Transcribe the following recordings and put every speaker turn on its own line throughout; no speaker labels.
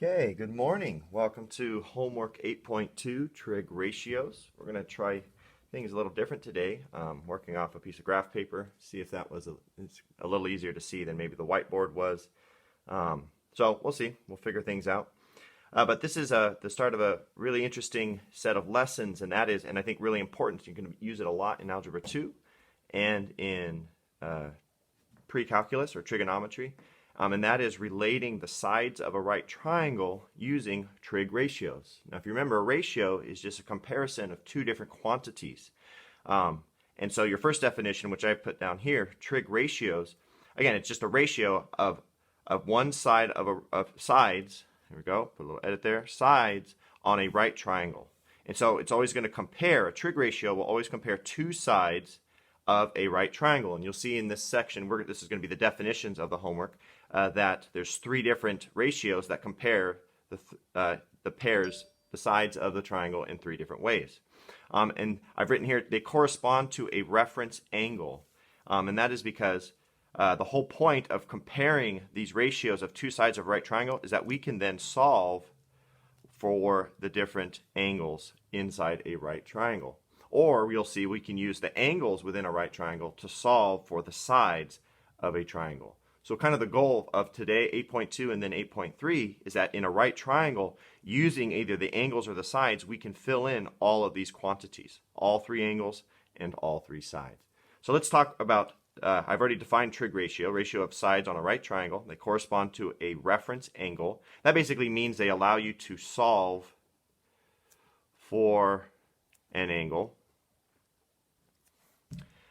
Okay, good morning. Welcome to homework 8.2, trig ratios. We're going to try things a little different today. Working off a piece of graph paper, see if that was it's a little easier to see than maybe the whiteboard was. So we'll see. We'll figure things out. But this is the start of a really interesting set of lessons, and that is, and I think really important, you can use it a lot in Algebra 2 and in pre-calculus or trigonometry. And that is relating the sides of a right triangle using trig ratios. Now, if you remember, a ratio is just a comparison of two different quantities. And so your first definition, which I put down here, trig ratios, again, it's just a ratio of one side of sides, here we go, put a little edit there, sides on a right triangle. And so it's always going to compare, a trig ratio will always compare two sides of a right triangle. And you'll see in this section, this is going to be the definitions of the homework, that there's three different ratios that compare the pairs, the sides of the triangle in three different ways. And I've written here, they correspond to a reference angle. And that is because the whole point of comparing these ratios of two sides of a right triangle is that we can then solve for the different angles inside a right triangle. Or we'll see we can use the angles within a right triangle to solve for the sides of a triangle. So kind of the goal of today, 8.2 and then 8.3, is that in a right triangle, using either the angles or the sides, we can fill in all of these quantities, all three angles and all three sides. So let's talk about, I've already defined trig ratio of sides on a right triangle. They correspond to a reference angle. That basically means they allow you to solve for an angle.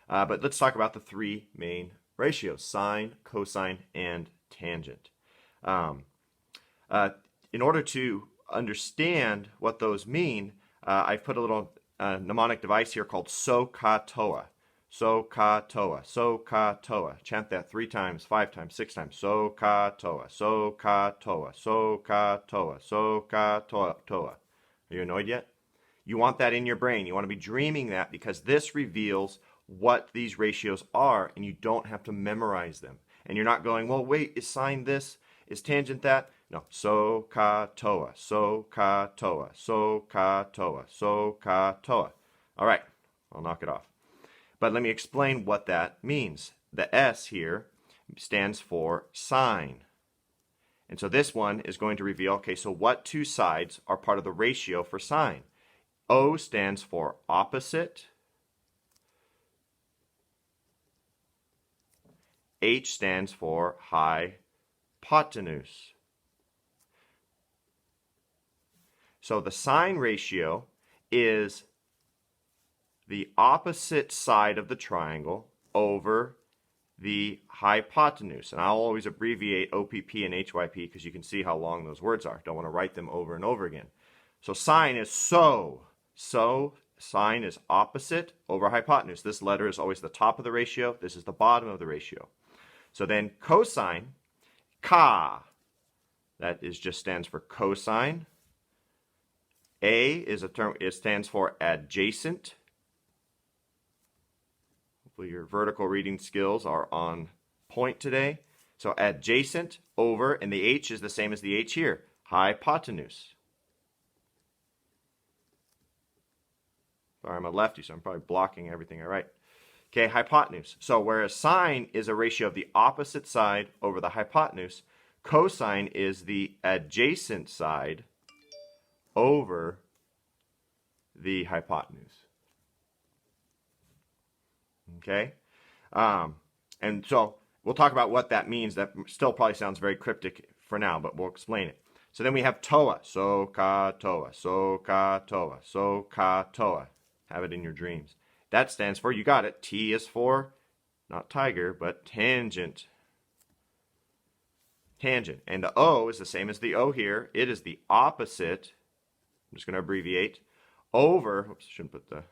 But let's talk about the three main ratios: sine, cosine, and tangent. In order to understand what those mean, I've put a little mnemonic device here called SOHCAHTOA. SOHCAHTOA, SOHCAHTOA. Chant that 3 times, 5 times, 6 times. SOHCAHTOA, SOHCAHTOA, SOHCAHTOA, SOHCAHTOA. Are you annoyed yet? You want that in your brain. You want to be dreaming that, because this reveals what these ratios are, and you don't have to memorize them. And you're not going, well, wait, is sine this? Is tangent that? No. SOHCAHTOA, SOHCAHTOA, SOHCAHTOA, SOHCAHTOA. All right, I'll knock it off. But let me explain what that means. The S here stands for sine. And so this one is going to reveal, okay, so what two sides are part of the ratio for sine? O stands for opposite. H stands for hypotenuse. So the sine ratio is the opposite side of the triangle over the hypotenuse. And I'll always abbreviate OPP and HYP because you can see how long those words are. Don't want to write them over and over again. So sine is so. Sine is opposite over hypotenuse. This letter is always the top of the ratio. This is the bottom of the ratio. So then cosine, ka, that is just stands for cosine. A is a term, it stands for adjacent. Hopefully your vertical reading skills are on point today. So adjacent over, and the H is the same as the H here, hypotenuse. Sorry, I'm a lefty, so I'm probably blocking everything I write. Okay, hypotenuse. So whereas sine is a ratio of the opposite side over the hypotenuse, cosine is the adjacent side over the hypotenuse. Okay? And so we'll talk about what that means. That still probably sounds very cryptic for now, but we'll explain it. So then we have TOA. SOHCAHTOA, SOHCAHTOA, SOHCAHTOA. Have it in your dreams. That stands for, you got it, T is for, not tiger, but tangent. Tangent. And the O is the same as the O here. It is the opposite, I'm just going to abbreviate, over, oops, I shouldn't put the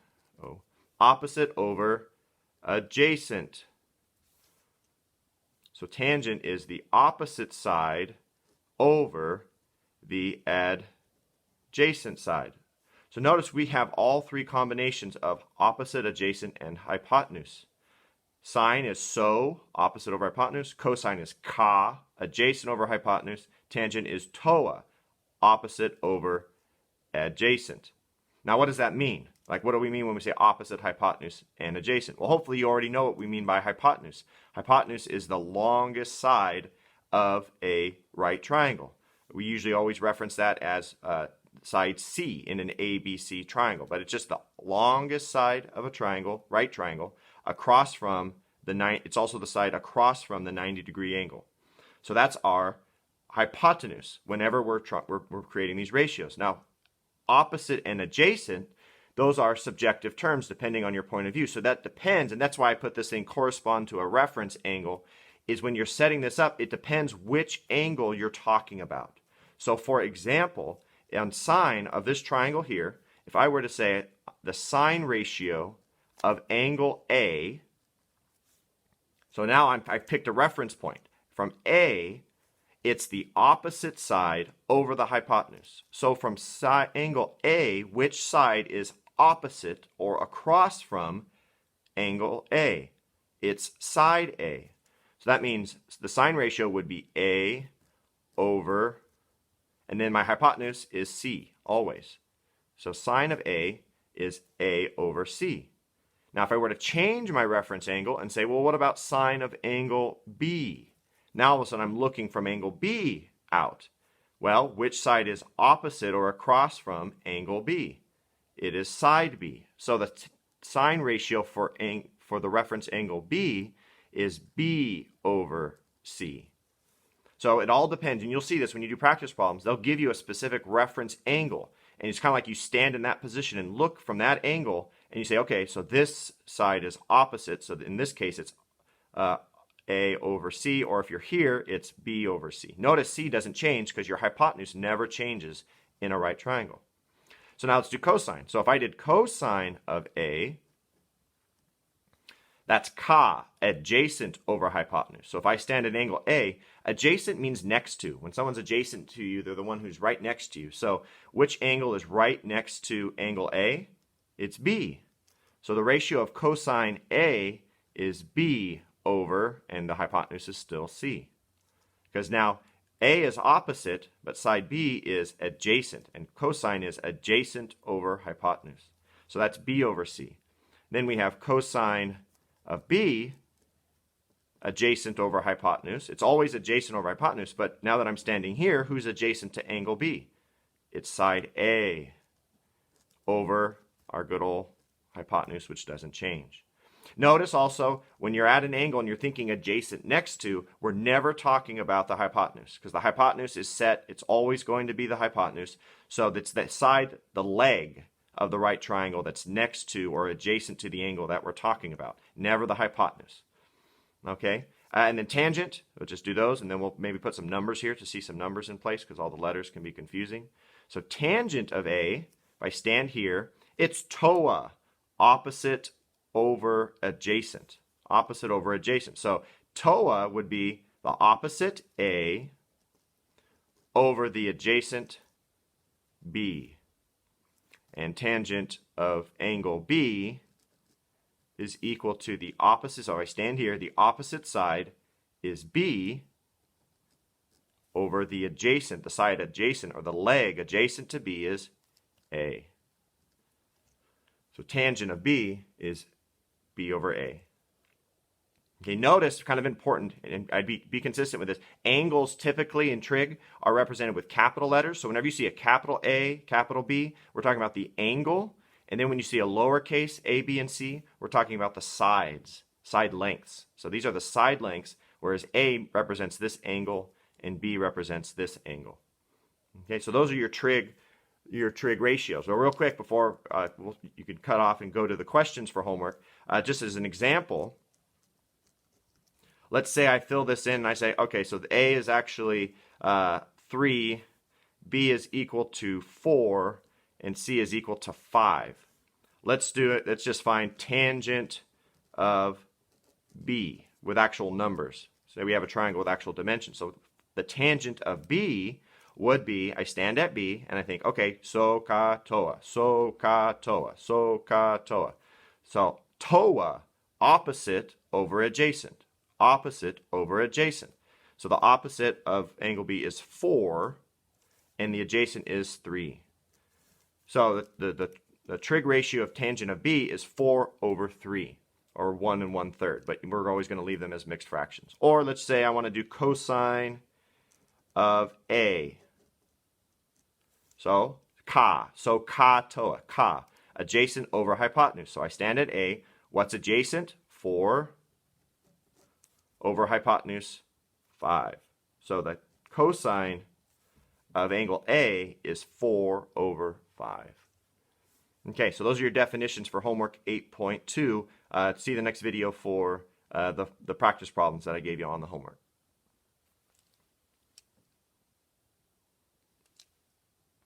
O, opposite over adjacent. So tangent is the opposite side over the adjacent side. So notice we have all three combinations of opposite, adjacent, and hypotenuse. Sine is so, opposite over hypotenuse. Cosine is ka, adjacent over hypotenuse. Tangent is toa, opposite over adjacent. Now, what does that mean? Like, what do we mean when we say opposite, hypotenuse, and adjacent? Well, hopefully you already know what we mean by hypotenuse. Hypotenuse is the longest side of a right triangle. We usually always reference that as side C in an ABC triangle, but it's just the longest side of a triangle, right triangle, across from it's also the side across from the 90-degree angle. So that's our hypotenuse whenever we're creating these ratios. Now, opposite and adjacent, those are subjective terms depending on your point of view. So that depends, and that's why I put this thing correspond to a reference angle, is when you're setting this up, it depends which angle you're talking about. So for example, on sine of this triangle here, if I were to say the sine ratio of angle A, so now I've picked a reference point. From A, it's the opposite side over the hypotenuse. So from angle A, which side is opposite or across from angle A? It's side A. So that means the sine ratio would be A over, and then my hypotenuse is C, always. So sine of A is A over C. Now, if I were to change my reference angle and say, well, what about sine of angle B? Now, all of a sudden, I'm looking from angle B out. Well, which side is opposite or across from angle B? It is side B. So the sine ratio for the reference angle B is B over C. So it all depends, and you'll see this when you do practice problems. They'll give you a specific reference angle, and it's kind of like you stand in that position and look from that angle, and you say, okay, so this side is opposite, so in this case it's A over C, or if you're here, it's B over C. Notice C doesn't change because your hypotenuse never changes in a right triangle. So now let's do cosine. So if I did cosine of A, that's ka, adjacent over hypotenuse. So if I stand at angle A, adjacent means next to. When someone's adjacent to you, they're the one who's right next to you. So which angle is right next to angle A? It's B. So the ratio of cosine A is B over, and the hypotenuse is still C. Because now A is opposite, but side B is adjacent, and cosine is adjacent over hypotenuse. So that's B over C. Then we have cosine of B, adjacent over hypotenuse. It's always adjacent over hypotenuse, but now that I'm standing here, who's adjacent to angle B? It's side A over our good old hypotenuse, which doesn't change. Notice also, when you're at an angle and you're thinking adjacent next to, we're never talking about the hypotenuse, because the hypotenuse is set. It's always going to be the hypotenuse. So that's the side, the leg of the right triangle that's next to or adjacent to the angle that we're talking about, never the hypotenuse. Okay? And then tangent, we'll just do those, and then we'll maybe put some numbers here to see some numbers in place, because all the letters can be confusing. So tangent of A, if I stand here, it's TOA, opposite over adjacent. Opposite over adjacent. So TOA would be the opposite A over the adjacent B. And tangent of angle B is equal to the opposite. So if I stand here, the opposite side is B over the adjacent. The side adjacent, or the leg adjacent to B, is A. So tangent of B is B over A. Okay, notice, kind of important, and I'd be consistent with this, angles typically in trig are represented with capital letters. So whenever you see a capital A, capital B, we're talking about the angle. And then when you see a lowercase a, b, and c, we're talking about the sides, side lengths. So these are the side lengths, whereas A represents this angle and B represents this angle. Okay, so those are your trig ratios. So real quick before you can cut off and go to the questions for homework, just as an example, let's say I fill this in and I say, okay, so the A is actually 3, B is equal to 4, and C is equal to 5. Let's do it. Let's just find tangent of B with actual numbers. Say we have a triangle with actual dimensions. So the tangent of B would be, I stand at B and I think, okay, so ka toa, so ka toa, so ka toa. So toa, opposite over adjacent. Opposite over adjacent. So the opposite of angle B is 4, and the adjacent is 3. So the trig ratio of tangent of B is 4 over 3, or 1 1/3, but we're always going to leave them as mixed fractions. Or let's say I want to do cosine of A. So ka toa, ka, adjacent over hypotenuse. So I stand at A. What's adjacent? 4 over hypotenuse, 5. So the cosine of angle A is 4 over 5. Okay, so those are your definitions for homework 8.2. See the next video for the practice problems that I gave you on the homework.